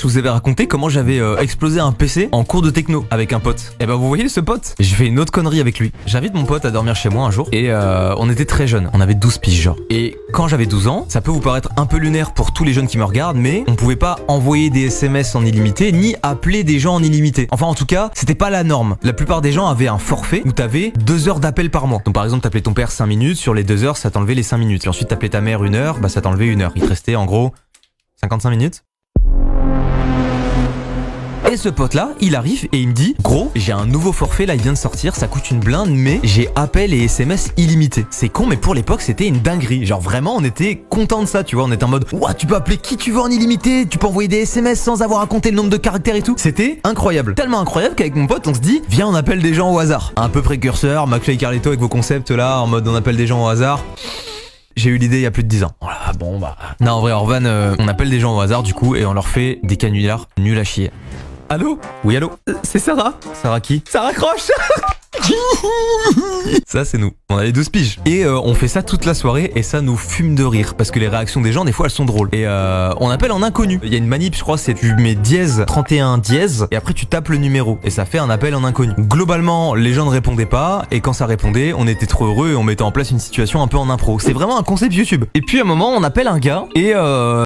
Je vous avais raconté comment j'avais explosé un PC en cours de techno avec un pote. Et bah vous voyez ce pote, j'ai fait une autre connerie avec lui. J'invite mon pote à dormir chez moi un jour et on était très jeunes, on avait 12 piges genre. Et quand j'avais 12 ans, ça peut vous paraître un peu lunaire pour tous les jeunes qui me regardent, mais on pouvait pas envoyer des SMS en illimité ni appeler des gens en illimité. Enfin en tout cas, c'était pas la norme. La plupart des gens avaient un forfait où t'avais 2 heures d'appel par mois. Donc par exemple t'appelais ton père 5 minutes, sur les 2 heures ça t'enlevait les 5 minutes. Et ensuite t'appelais ta mère 1 heure, bah ça t'enlevait 1 heure. Il te restait en gros 55 minutes. Et ce pote là, il arrive et il me dit: gros, j'ai un nouveau forfait là, il vient de sortir, ça coûte une blinde, mais j'ai appel et SMS illimité. C'est con, mais pour l'époque c'était une dinguerie. Genre vraiment, on était content de ça, tu vois. On était en mode: ouah, tu peux appeler qui tu veux en illimité, tu peux envoyer des SMS sans avoir à compter le nombre de caractères et tout. C'était incroyable. Tellement incroyable qu'avec mon pote, on se dit: viens, on appelle des gens au hasard. Un peu précurseur, McFly et Carlito avec vos concepts là, en mode on appelle des gens au hasard. J'ai eu l'idée il y a plus de 10 ans. Voilà, bon bah. Non, en vrai, Orvan, on appelle des gens au hasard du coup et on leur fait des canulars nuls à chier. Allô? Oui, allô? C'est Sarah. Sarah qui? Sarah Croche. Ça c'est nous, on a les 12 piges. Et on fait ça toute la soirée et ça nous fume de rire parce que les réactions des gens des fois elles sont drôles. Et on appelle en inconnu. Il y a une manip, je crois, c'est tu mets dièse 31 dièse et après tu tapes le numéro et ça fait un appel en inconnu. Globalement les gens ne répondaient pas et quand ça répondait on était trop heureux et on mettait en place une situation un peu en impro. C'est vraiment un concept YouTube. Et puis à un moment on appelle un gars et